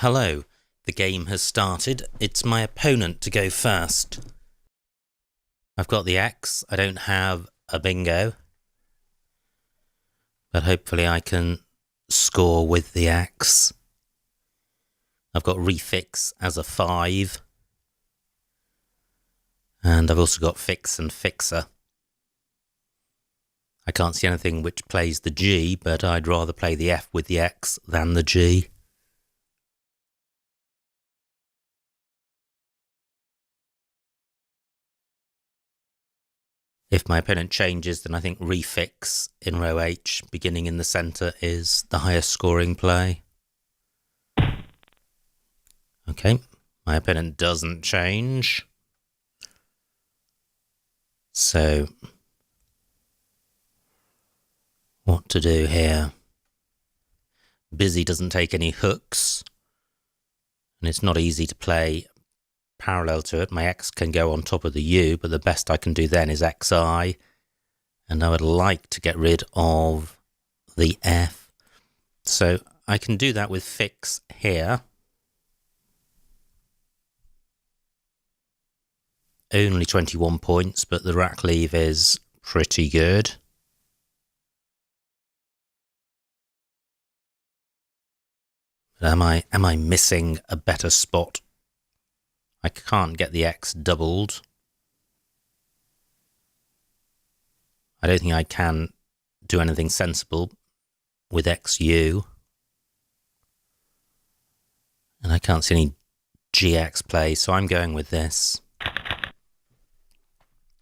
Hello, the game has started. It's my opponent to go first. I've got the X. I don't have a bingo. But hopefully I can score with the X. I've got refix as a 5. And I've also got fix and fixer. I can't see anything which plays the G, but I'd rather play the F with the X than the G. If my opponent changes, then I think refix in row H, beginning in the centre, is the highest scoring play. Okay, my opponent doesn't change. So, what to do here? Busy doesn't take any hooks, and it's not easy to play parallel to it. My X can go on top of the U, but the best I can do then is XI, and I would like to get rid of the F. So I can do that with fix here. Only 21 points, but the rack leave is pretty good. But am I missing a better spot? I can't get the X doubled. I don't think I can do anything sensible with XU. And I can't see any GX play, so I'm going with this.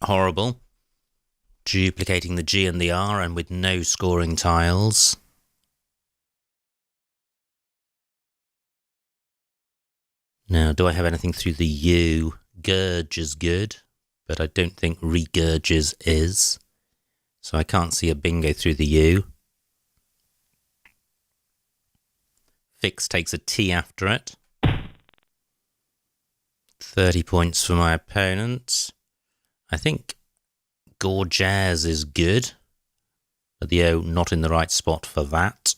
Horrible. Duplicating the G and the R and with no scoring tiles. Now, do I have anything through the U? Gurge is good, but I don't think regurges is. So I can't see a bingo through the U. Fix takes a T after it. 30 points for my opponent. I think gorges is good, but the O not in the right spot for that.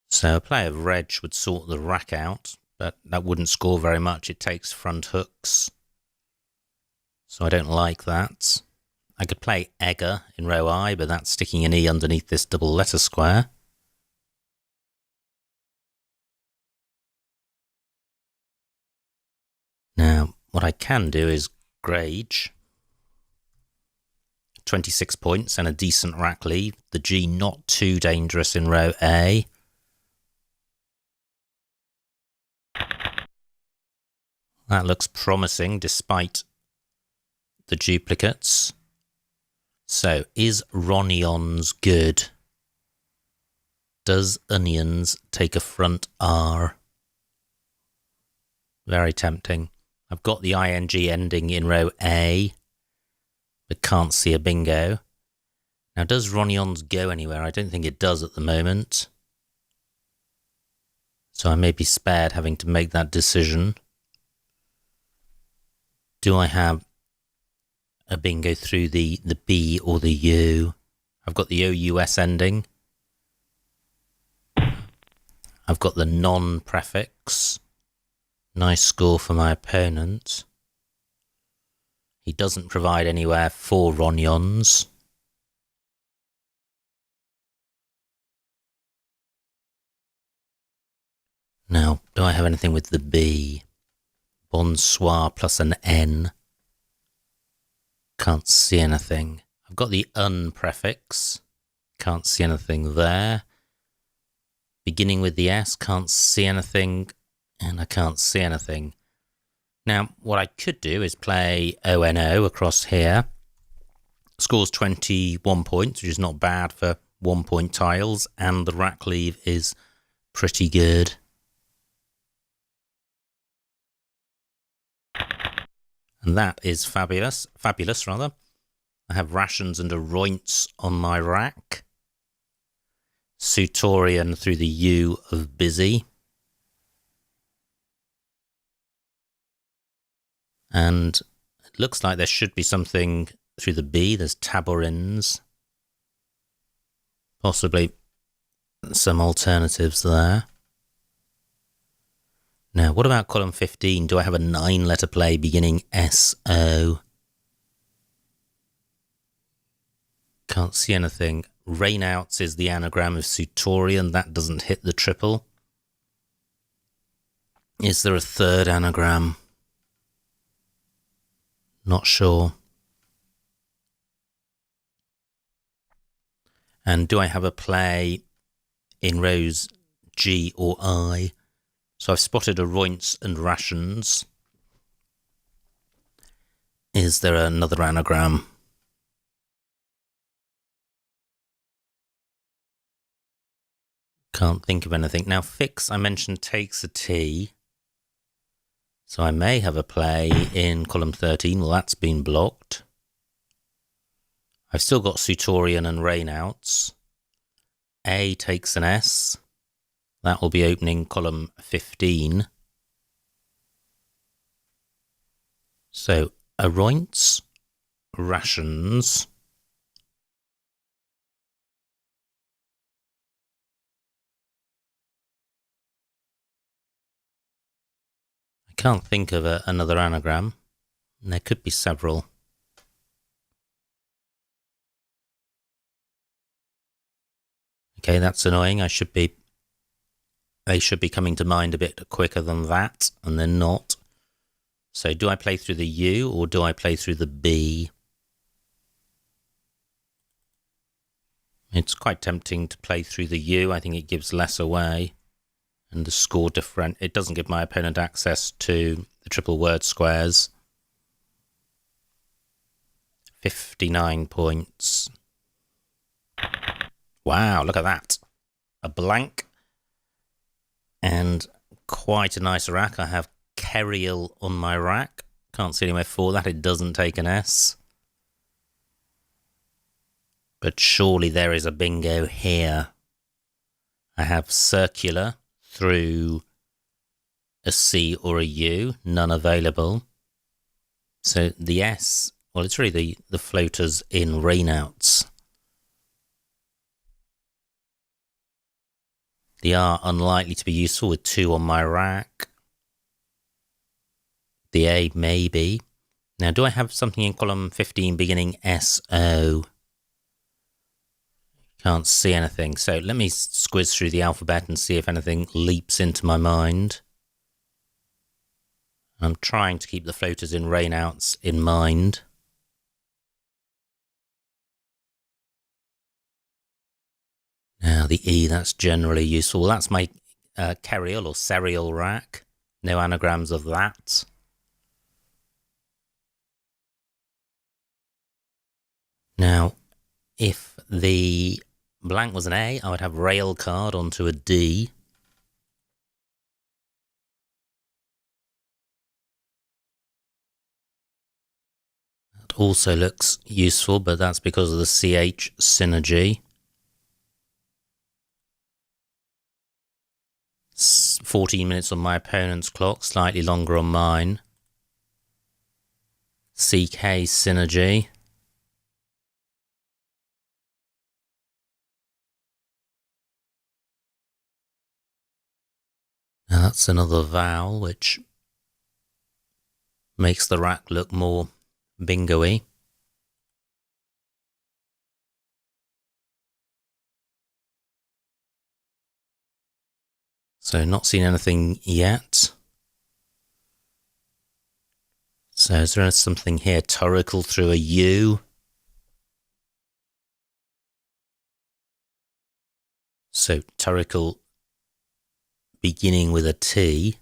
So a play of reg would sort the rack out, but that wouldn't score very much. It takes front hooks. So I don't like that. I could play egger in row I, but that's sticking an E underneath this double letter square. Now, what I can do is grage. 26 points and a decent rack leave. The G not too dangerous in row A. That looks promising despite the duplicates. So, is Ronions good? Does onions take a front R? Very tempting. I've got the ing ending in row A, but can't see a bingo. Now, does Ronions go anywhere? I don't think it does at the moment. So I may be spared having to make that decision. Do I have a bingo through the B or the U? I've got the OUS ending. I've got the non-prefix. Nice score for my opponent. He doesn't provide anywhere for Ronions. Now, do I have anything with the B? Bonsoir plus an N. Can't see anything. I've got the un-prefix. Can't see anything there. Beginning with the S, can't see anything. And I can't see anything. Now, what I could do is play ONO across here. Scores 21 points, which is not bad for 1 point tiles. And the rack leave is pretty good. And that is fabulous. Fabulous, rather. I have rations and a roints on my rack. Sutorian through the U of busy. And it looks like there should be something through the B. There's taborins. Possibly some alternatives there. Now, what about column 15? Do I have a 9-letter play beginning S-O? Can't see anything. Rainouts is the anagram of Sutorian. That doesn't hit the triple. Is there a third anagram? Not sure. And do I have a play in rows G or I? So I've spotted aroints and rations. Is there another anagram? Can't think of anything. Now, fix, I mentioned, takes a T. So I may have a play in column 13. Well, that's been blocked. I've still got Sutorian and rainouts. A takes an S. That will be opening column 15. So, aroints, rations. I can't think of another anagram. There could be several. Okay, that's annoying. They should be coming to mind a bit quicker than that, and they're not. So do I play through the U or do I play through the B? It's quite tempting to play through the U. I think it gives less away. And the score different. It doesn't give my opponent access to the triple word squares. 59 points. Wow, look at that. A blank. And quite a nice rack. I have Keriel on my rack. Can't see anywhere for that. It doesn't take an S. But surely there is a bingo here. I have circular through a C or a U. None available. So the S, well, it's really the floaters in rainouts. The R unlikely to be useful with 2 on my rack. The A maybe. Now, do I have something in column 15 beginning S-O? Can't see anything. So let me squiz through the alphabet and see if anything leaps into my mind. I'm trying to keep the floaters in rainouts in mind. Now, the E, that's generally useful. That's my Keriel or serial rack. No anagrams of that. Now, if the blank was an A, I would have rail card onto a D. That also looks useful, but that's because of the CH synergy. 14 minutes on my opponent's clock, slightly longer on mine. CK synergy. Now that's another vowel, which makes the rack look more bingo-y. So not seen anything yet. So is there something here? Turricle through a U. So turricle beginning with a T.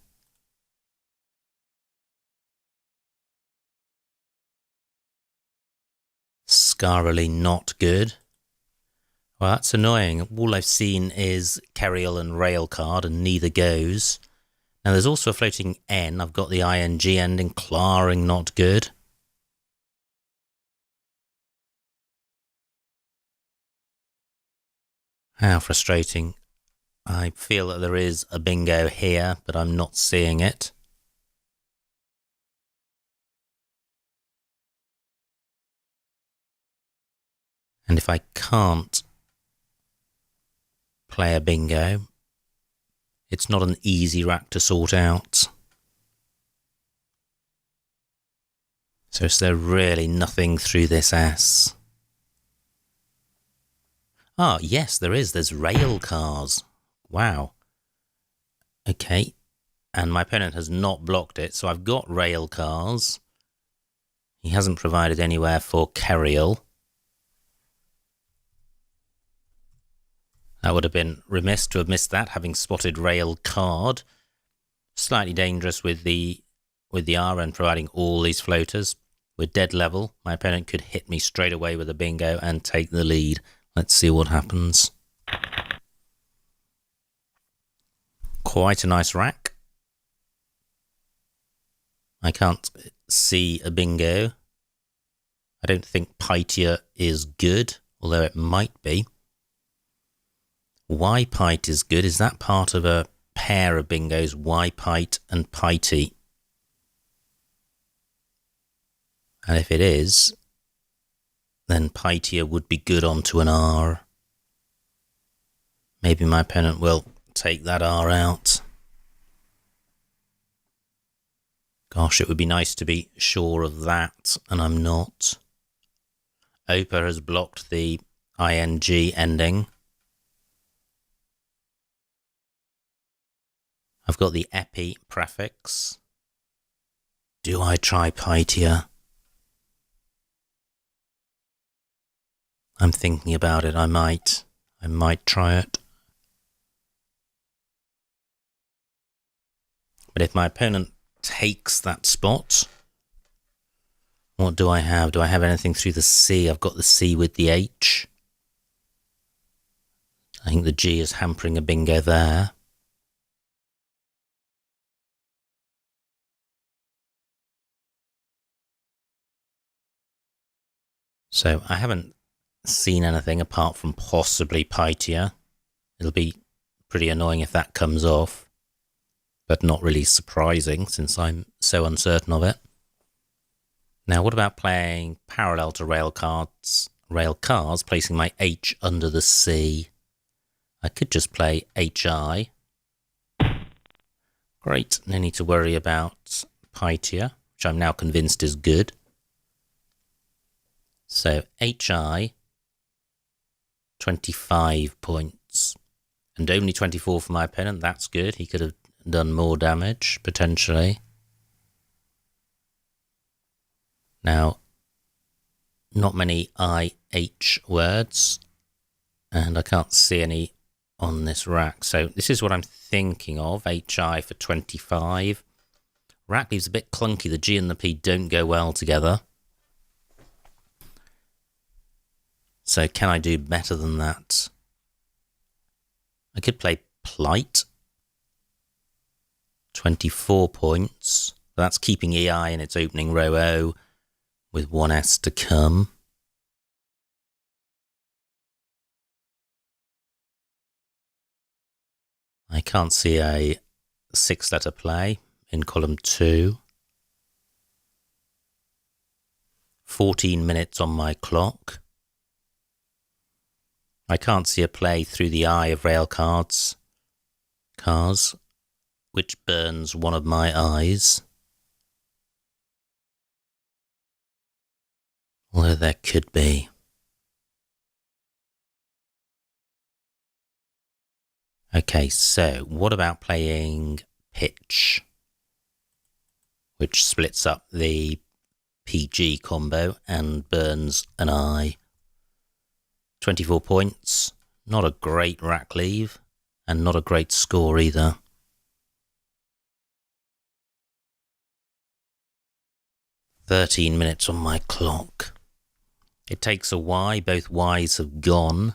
Scarily not good. Well, that's annoying. All I've seen is Keriel and Railcard, and neither goes. Now, there's also a floating N. I've got the ing ending. Claring, not good. How frustrating. I feel that there is a bingo here, but I'm not seeing it. And if I can't play a bingo. It's not an easy rack to sort out. So is there really nothing through this S? Ah, yes, there is. There's rail cars. Wow. Okay. And my opponent has not blocked it, so I've got rail cars. He hasn't provided anywhere for Kerriel. That would have been remiss to have missed that, having spotted rail card. Slightly dangerous with the R and providing all these floaters. We're dead level. My opponent could hit me straight away with a bingo and take the lead. Let's see what happens. Quite a nice rack. I can't see a bingo. I don't think Pythia is good, although it might be. Why Pyth is good? Is that part of a pair of bingos, Y Pyth and Pythie? And if it is, then Pythia would be good onto an R. Maybe my opponent will take that R out. Gosh, it would be nice to be sure of that, and I'm not. Opa has blocked the ing ending. I've got the epi prefix. Do I try Pythia? I'm thinking about it. I might try it. But if my opponent takes that spot, what do I have? Do I have anything through the C? I've got the C with the H. I think the G is hampering a bingo there. So I haven't seen anything apart from possibly Pythia. It'll be pretty annoying if that comes off, but not really surprising since I'm so uncertain of it. Now, what about playing parallel to rail cars, placing my H under the C? I could just play HI. Great, no need to worry about Pythia, which I'm now convinced is good. So HI, 25 points, and only 24 for my opponent. That's good. He could have done more damage, potentially. Now, not many IH words, and I can't see any on this rack. So this is what I'm thinking of, HI for 25. Rack leaves a bit clunky. The G and the P don't go well together. So can I do better than that? I could play Plight. 24 points. That's keeping EI in its opening row O with one S to come. I can't see a 6-letter play in column 2. 14 minutes on my clock. I can't see a play through the eye of rail cars, which burns one of my eyes. Although there could be. Okay, so what about playing pitch, which splits up the PG combo and burns an eye? 24 points, not a great rack leave, and not a great score either. "13 minutes on my clock. It takes a Y, both Ys have gone.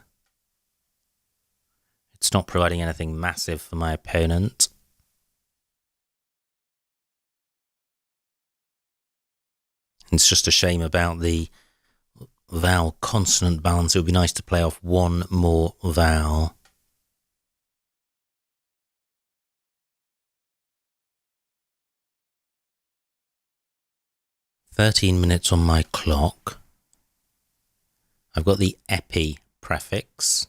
It's not providing anything massive for my opponent. It's just a shame about the vowel consonant balance. It would be nice to play off one more vowel. "13 minutes on my clock. I've got the epi prefix.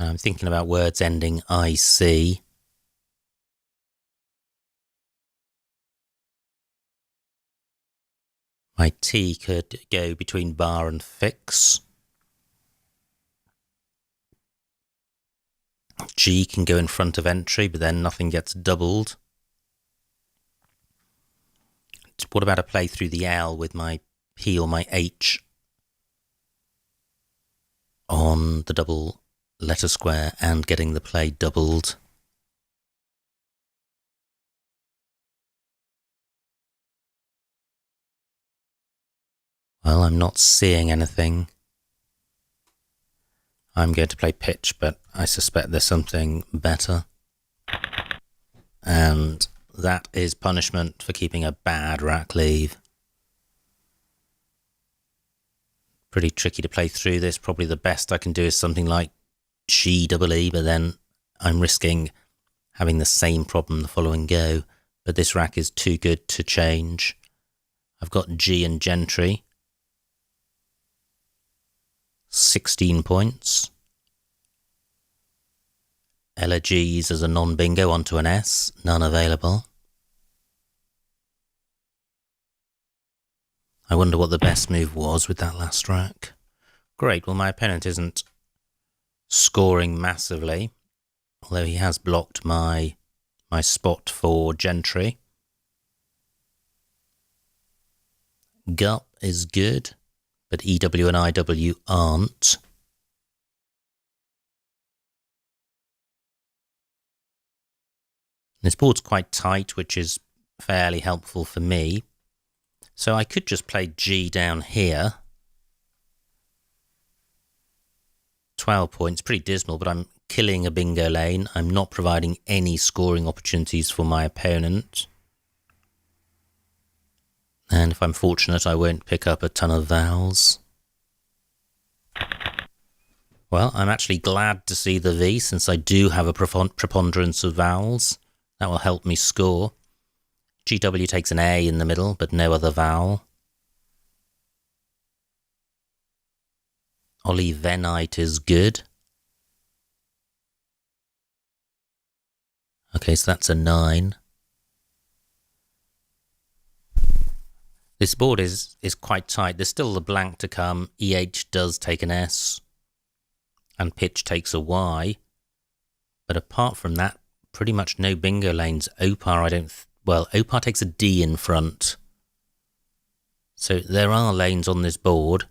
I'm thinking about words ending IC. My T could go between bar and fix. G can go in front of entry, but then nothing gets doubled. What about a play through the L with my P or my H on the double letter square and getting the play doubled? Well, I'm not seeing anything. I'm going to play pitch, but I suspect there's something better. And that is punishment for keeping a bad rack leave. Pretty tricky to play through this. Probably the best I can do is something like GEE, but then I'm risking having the same problem the following go. But this rack is too good to change. I've got G and Gentry. 16 points. Elegies as a non-bingo onto an S. None available. I wonder what the best move was with that last rack. Great, well my opponent isn't scoring massively, although he has blocked my spot for Gentry. Gup is good, but EW and IW aren't. This board's quite tight, which is fairly helpful for me. So I could just play G down here. 12 points, pretty dismal, but I'm killing a bingo lane. I'm not providing any scoring opportunities for my opponent. And if I'm fortunate, I won't pick up a ton of vowels. Well, I'm actually glad to see the V, since I do have a preponderance of vowels. That will help me score. GW takes an A in the middle, but no other vowel. Olivenite is good. Okay, so that's a 9. This board is quite tight. There's still the blank to come. EH does take an S. And pitch takes a Y. But apart from that, pretty much no bingo lanes. Opar, Opar takes a D in front. So there are lanes on this board,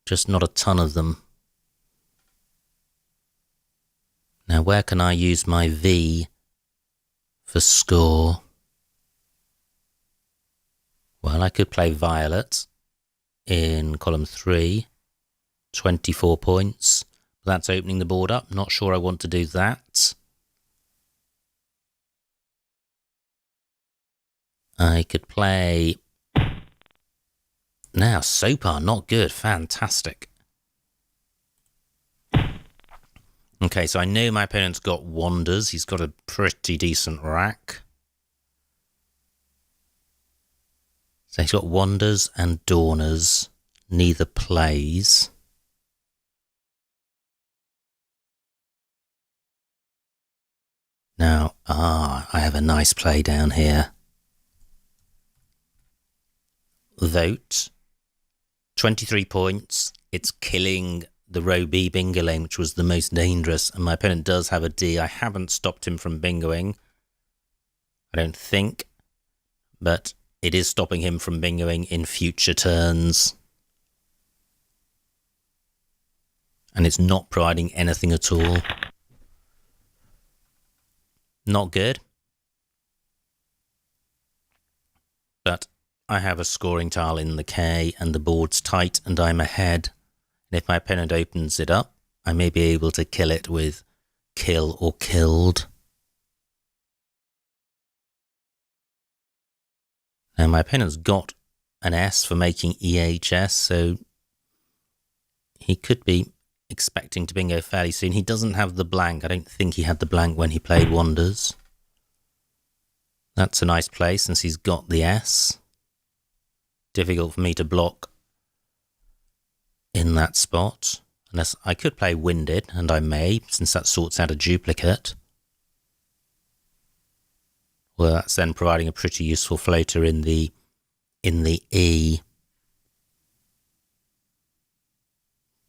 just not a ton of them. Now, where can I use my V for score? Well, I could play Violet in column 3, 24 points. That's opening the board up. Not sure I want to do that. I could play... Now, Sopar, not good. Fantastic. Okay, so I know my opponent's got Wanders. He's got a pretty decent rack. So he's got Wanders and Dawners. Neither plays. Now, I have a nice play down here. Vote. 23 points. It's killing the row B bingo lane, which was the most dangerous. And my opponent does have a D. I haven't stopped him from bingoing. I don't think. But it is stopping him from bingoing in future turns. And it's not providing anything at all. Not good. But I have a scoring tile in the K and the board's tight and I'm ahead. And if my opponent opens it up, I may be able to kill it with kill or killed. Now my opponent's got an S for making EHS, so he could be expecting to bingo fairly soon. He doesn't have the blank. I don't think he had the blank when he played Wanders. That's a nice play since he's got the S. Difficult for me to block in that spot. Unless I could play winded, and I may, since that sorts out a duplicate. Well, that's then providing a pretty useful floater in the E.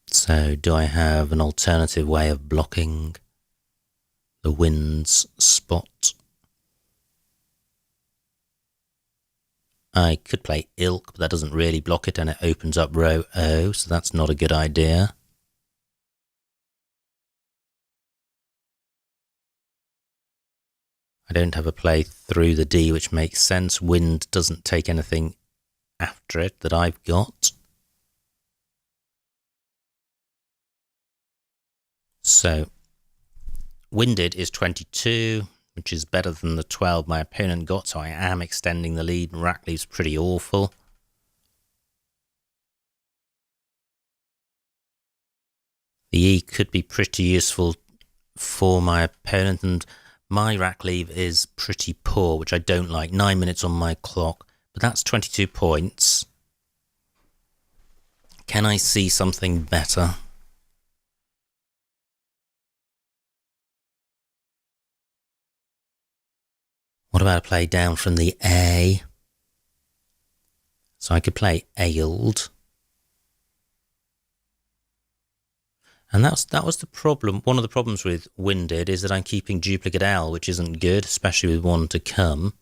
So do I have an alternative way of blocking the wind's spot? I could play ilk, but that doesn't really block it, and it opens up row O, so that's not a good idea. I don't have a play through the D, which makes sense. Wind doesn't take anything after it that I've got. So, winded is 22, which is better than the 12 my opponent got, so I am extending the lead. Rack leave's pretty awful. The E could be pretty useful for my opponent, and my rack leave is pretty poor, which I don't like. 9 minutes on my clock, but that's 22 points. Can I see something better? What about a play down from the A? So I could play ailed. And that was the problem. One of the problems with winded is that I'm keeping duplicate L, which isn't good, especially with one to come.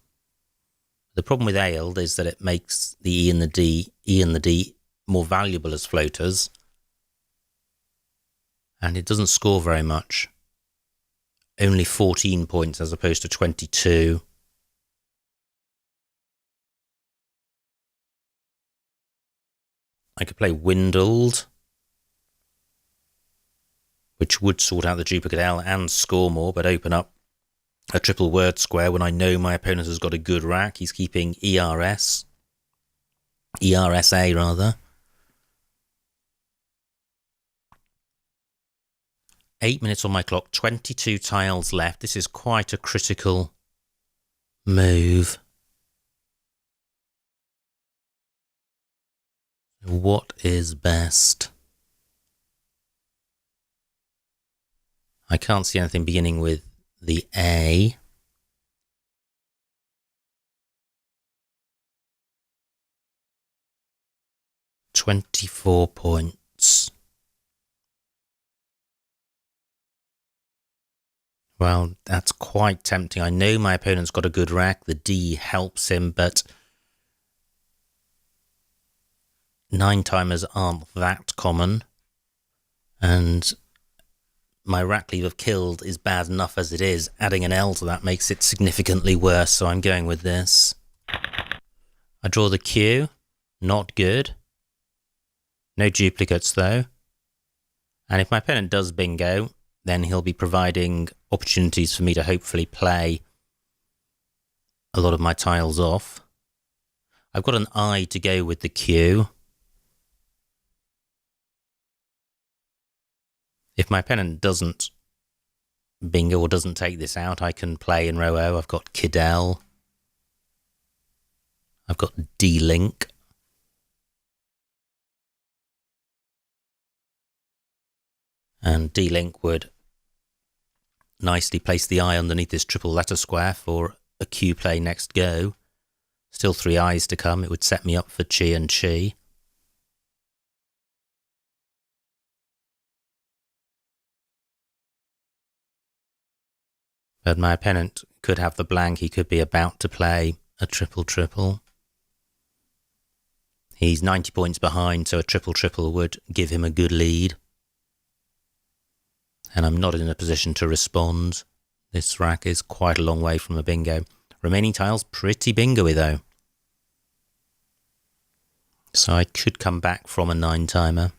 The problem with ailed is that it makes the E and the D more valuable as floaters. And it doesn't score very much. Only 14 points as opposed to 22. I could play windled, which would sort out the duplicate L and score more, but open up a triple word square when I know my opponent has got a good rack. He's keeping ERSA rather. 8 minutes on my clock, 22 tiles left. This is quite a critical move. What is best? I can't see anything beginning with the A. $24 points. Well, that's quite tempting. I know my opponent's got a good rack. The D helps him, but 9-timers aren't that common. And my rack leave of killed is bad enough as it is. Adding an L to that makes it significantly worse, so I'm going with this. I draw the Q. Not good. No duplicates, though. And if my opponent does bingo, then he'll be providing opportunities for me to hopefully play a lot of my tiles off. I've got an I to go with the Q. If my opponent doesn't bingo or doesn't take this out, I can play in row O. I've got Kidel. I've got D-Link. And D-Link would nicely place the I underneath this triple letter square for a Q play next go. Still 3 I's to come. It would set me up for Chi and Chi. But my opponent could have the blank. He could be about to play a triple-triple. He's 90 points behind, so a triple-triple would give him a good lead. And I'm not in a position to respond. This rack is quite a long way from a bingo. Remaining tiles pretty bingo-y, though. So I could come back from a 9-timer.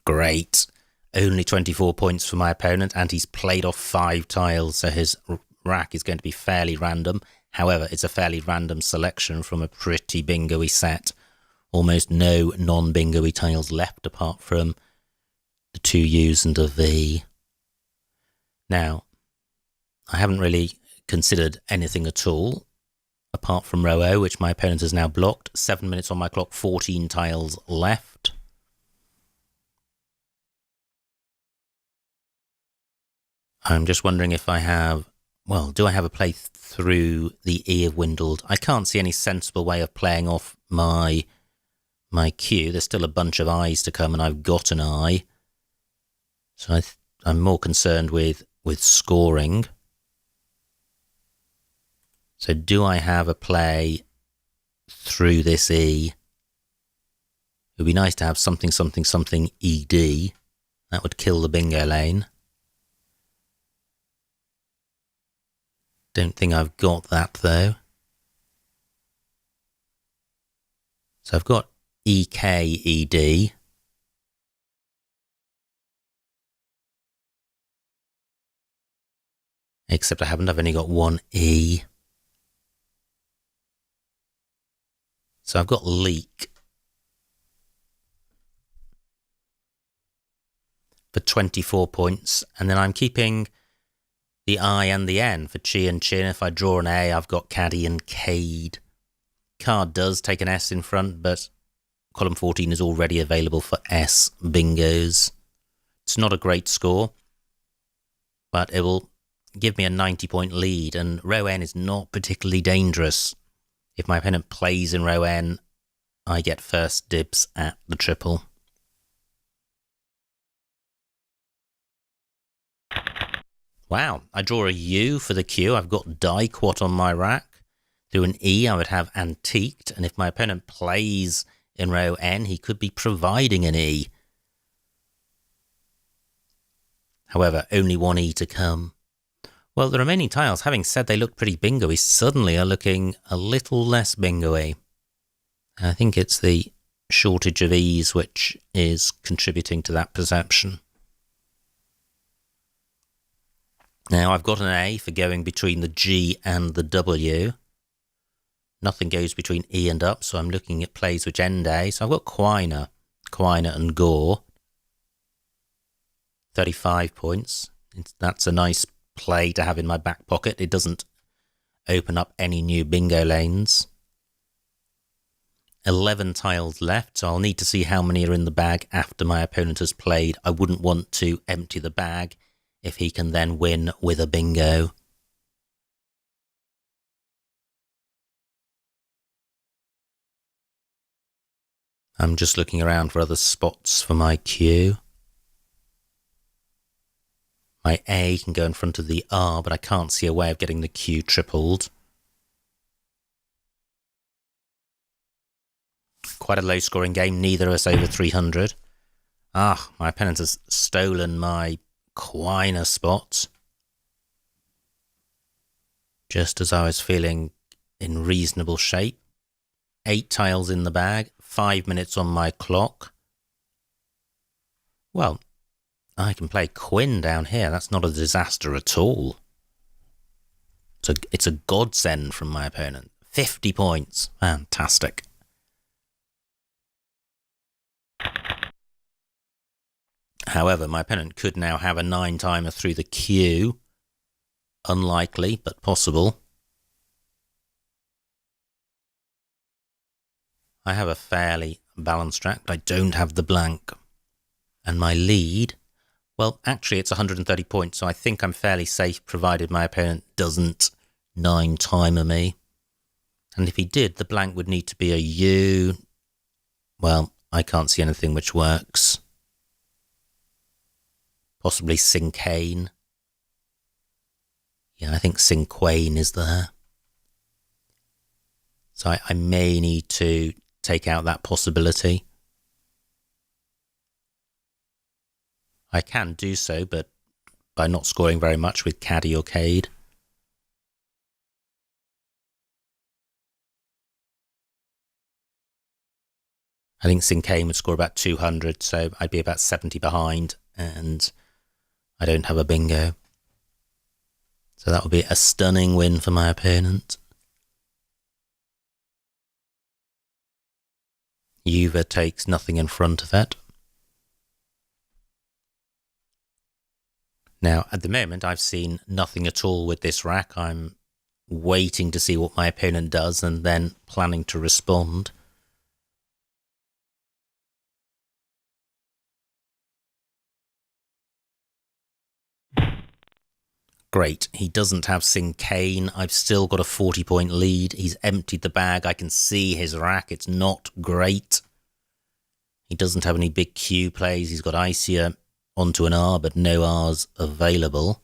Great. Only 24 points for my opponent, and he's played off 5 tiles, so his rack is going to be fairly random. However, it's a fairly random selection from a pretty bingo-y set. Almost no non-bingo-y tiles left apart from the 2 U's and a V. Now, I haven't really considered anything at all apart from row O, which my opponent has now blocked. 7 minutes on my clock, 14 tiles left. I'm just wondering if I have... Well, do I have a play through the E of Windled? I can't see any sensible way of playing off my Q. There's still a bunch of I's to come, and I've got an I. So I'm more concerned with scoring. So do I have a play through this E? It would be nice to have something, something, something ED. That would kill the bingo lane. Don't think I've got that though. So I've got EK, ED. Except I haven't, I've only got one E. So I've got leak for 24 points, and then I'm keeping the I and the N for Chi and Chin. If I draw an A, I've got Caddy and Cade. Card does take an S in front, but column 14 is already available for S bingos. It's not a great score, but it will give me a 90-point lead, and row N is not particularly dangerous. If my opponent plays in row N, I get first dibs at the triple. Wow, I draw a U for the Q. I've got die quat on my rack. Through an E, I would have antiqued, and if my opponent plays in row N, he could be providing an E. However, only one E to come. Well, the remaining tiles, having said they look pretty bingo-y, suddenly are looking a little less bingo-y. I think it's the shortage of E's which is contributing to that perception. Now, I've got an A for going between the G and the W. Nothing goes between E and up, so I'm looking at plays which end A. So I've got Quiner and Gore. 35 points. That's a nice play to have in my back pocket. It doesn't open up any new bingo lanes. 11 tiles left, so I'll need to see how many are in the bag after my opponent has played. I wouldn't want to empty the bag if he can then win with a bingo. I'm just looking around for other spots for my Q. My A can go in front of the R, but I can't see a way of getting the Q tripled. Quite a low-scoring game, neither of us over 300. Ah, my opponent has stolen my Quiner spot. Just as I was feeling in reasonable shape. 8 tiles in the bag, 5 minutes on my clock. Well, I can play Quinn down here. That's not a disaster at all. It's a godsend from my opponent. 50 points. Fantastic. However, my opponent could now have a 9-timer through the Q. Unlikely, but possible. I have a fairly balanced rack, but I don't have the blank. And my lead... Well, actually, it's 130 points, so I think I'm fairly safe, provided my opponent doesn't 9-timer me. And if he did, the blank would need to be a U. Well, I can't see anything which works. Possibly Cinquain. Yeah, I think Cinquain is there. So I may need to take out that possibility. I can do so, but by not scoring very much with Caddy or Cade. I think Cinquain would score about 200, so I'd be about 70 behind, and I don't have a bingo. So that would be a stunning win for my opponent. Juve takes nothing in front of it. Now, at the moment, I've seen nothing at all with this rack. I'm waiting to see what my opponent does and then planning to respond. Great, he doesn't have Sing Cane. I've still got a 40-point lead. He's emptied the bag. I can see his rack. It's not great. He doesn't have any big Q plays. He's got Icier onto an R, but no R's available.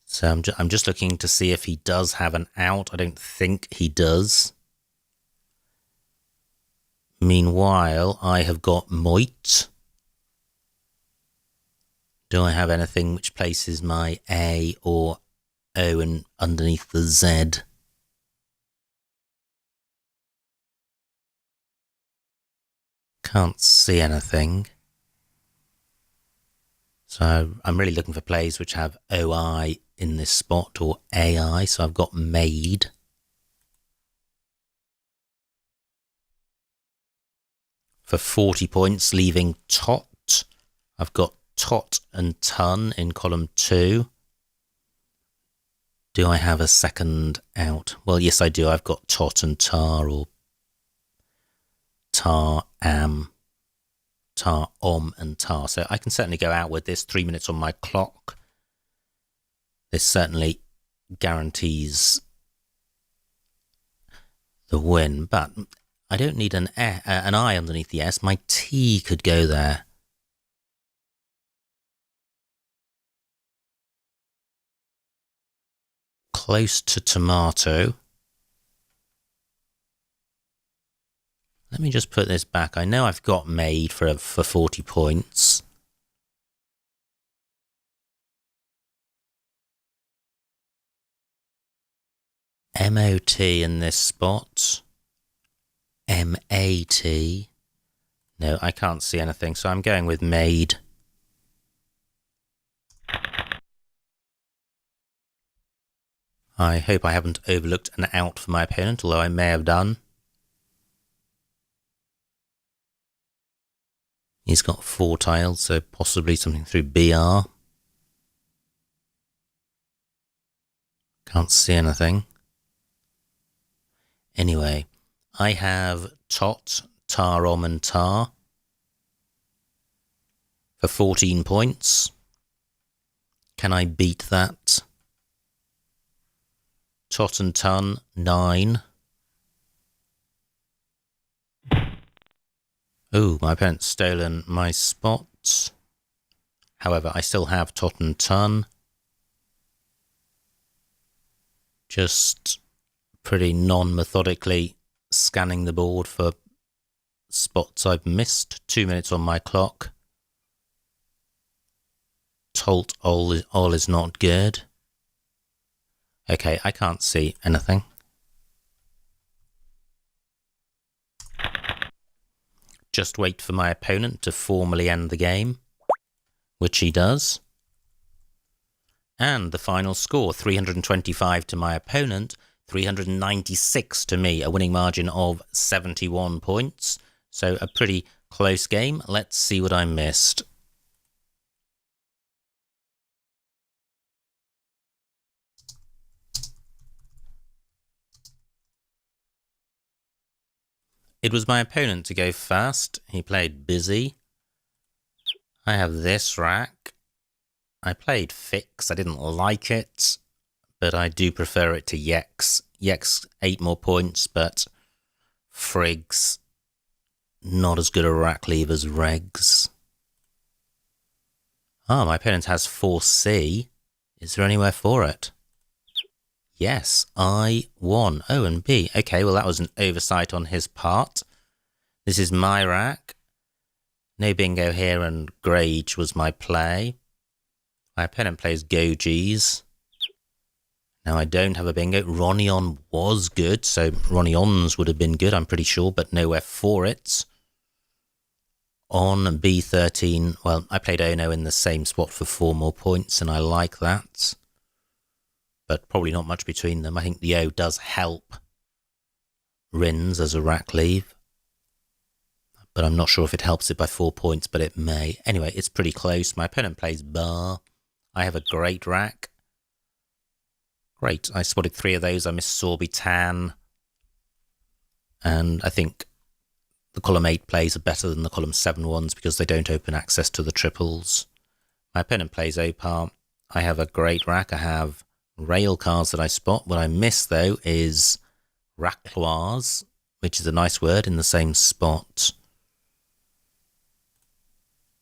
So I'm just looking to see if he does have an out. I don't think he does. Meanwhile, I have got Moit. Do I have anything which places my A or O in underneath the Z? Can't see anything. So I'm really looking for plays which have OI in this spot or AI. So I've got Made. For 40 points, leaving Tot. I've got Tot and Ton in column 2. Do I have a second out? Well, yes, I do. I've got Tot and Tar or Tar, Am, Tar, Om and Tar. So I can certainly go out with this. 3 minutes on my clock. This certainly guarantees the win, but I don't need an I underneath the S. My T could go there. Close to tomato. Let me just put this back. I know I've got Made for 40 points. MOT in this spot. MAT. No, I can't see anything, so I'm going with Made. I hope I haven't overlooked an out for my opponent, although I may have done. He's got 4 tiles, so possibly something through BR. Can't see anything. Anyway, I have Tot, Tar, Om and Tar for 14 points. Can I beat that? Tot and Ton, 9. Oh, my opponent's stolen my spot. However, I still have Tot and Ton. Just pretty non-methodically scanning the board for spots I've missed. 2 minutes on my clock. Tolt all is not good. Okay, I can't see anything. Just wait for my opponent to formally end the game, which he does. And the final score, 325 to my opponent, 396 to me, a winning margin of 71 points. So a pretty close game. Let's see what I missed. It was my opponent to go first. He played Busy. I have this rack. I played Fix. I didn't like it, but I do prefer it to Yex. Yex, 8 more points, but Frigs, not as good a rack leave as Regs. Ah, my opponent has 4C. Is there anywhere for it? Yes, I won. O and B. Okay, well, that was an oversight on his part. This is my rack. No bingo here, and Grage was my play. My opponent plays Goji's. Now, I don't have a bingo. Ronion was good, so Ronion's would have been good, I'm pretty sure, but nowhere for it. On B13, well, I played Ono in the same spot for 4 more points, and I like that. But probably not much between them. I think the O does help Rins as a rack leave. But I'm not sure if it helps it by 4 points, but it may. Anyway, it's pretty close. My opponent plays Bar. I have a great rack. Great, I spotted 3 of those. I missed Sorby Tan. And I think the column 8 plays are better than the column 7 ones because they don't open access to the triples. My opponent plays Opar. I have a great rack. I have rail cards that I spot. What I miss, though, is racloirs, which is a nice word in the same spot.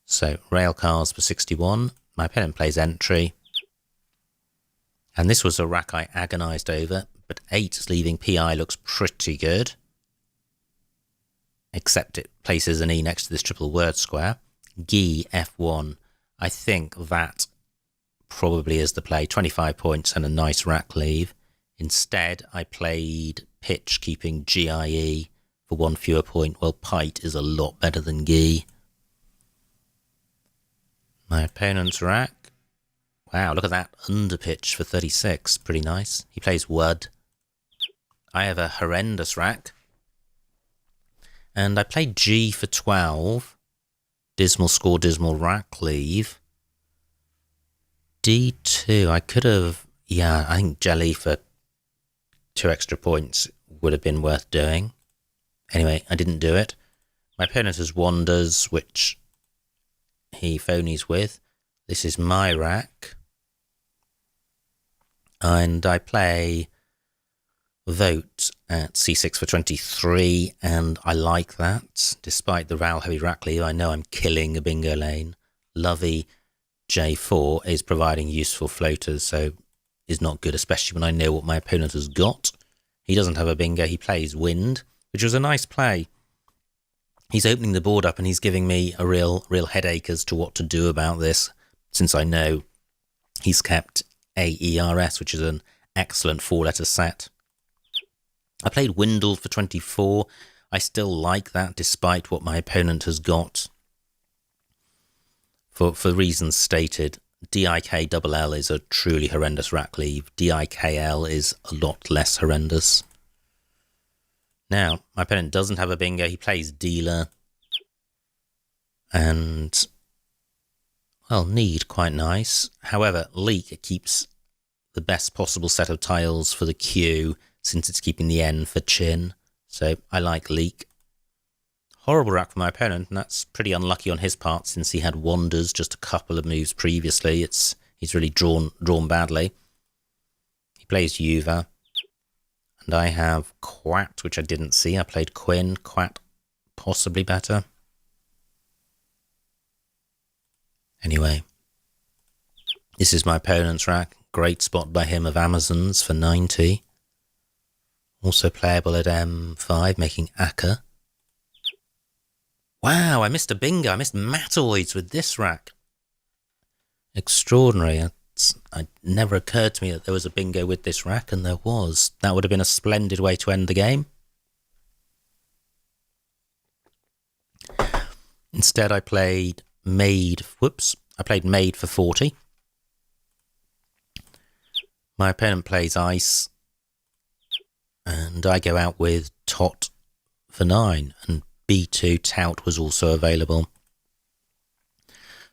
So, rail cars for 61. My opponent plays entry. And this was a rack I agonised over, but 8 leaving PI looks pretty good. Except it places an E next to this triple word square. Gi F1. I think that probably is the play. 25 points and a nice rack leave. Instead, I played pitch, keeping GIE for 1 fewer point. Well, Pite is a lot better than Gi. My opponent's rack. Wow, look at that under pitch for 36. Pretty nice. He plays Wud. I have a horrendous rack. And I played G for 12. Dismal score, dismal rack leave. D2, I could have... Yeah, I think Jelly for 2 extra points would have been worth doing. Anyway, I didn't do it. My opponent has Wanders, which he phonies with. This is my rack. And I play Vote at C6 for 23, and I like that. Despite the Val heavy rack leave, I know I'm killing a bingo lane. Lovey J4 is providing useful floaters, so is not good, especially when I know what my opponent has got. He doesn't have a bingo, he plays Wind, which was a nice play. He's opening the board up and he's giving me a real headache as to what to do about this, since I know he's kept AERS, which is an excellent 4-letter set. I played Windle for 24. I still like that despite what my opponent has got. For reasons stated, DIKLL is a truly horrendous rack leave. DIKL is a lot less horrendous. Now, my opponent doesn't have a bingo. He plays Dealer. And, well, Need, quite nice. However, Leak keeps the best possible set of tiles for the Q, since it's keeping the N for Chin. So I like Leak. Horrible rack for my opponent, and that's pretty unlucky on his part since he had Wanders just a couple of moves previously. He's really drawn badly. He plays Yuva. And I have Quat, which I didn't see. I played Quinn. Quat, possibly better. Anyway, this is my opponent's rack. Great spot by him of Amazons for 90. Also playable at M5, making Akka. Wow, I missed a bingo. I missed Matoids with this rack. Extraordinary. It never occurred to me that there was a bingo with this rack, and there was. That would have been a splendid way to end the game. Instead, I played Maid. Whoops. I played Maid for 40. My opponent plays Ice. And I go out with Tot for 9, and B2 Tout was also available.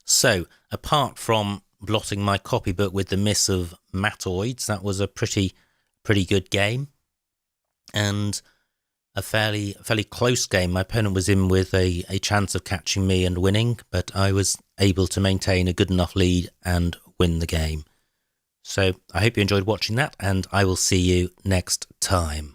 So, apart from blotting my copybook with the miss of Matoids, that was a pretty good game. And a fairly close game. My opponent was in with a chance of catching me and winning, but I was able to maintain a good enough lead and win the game. So I hope you enjoyed watching that, and I will see you next time.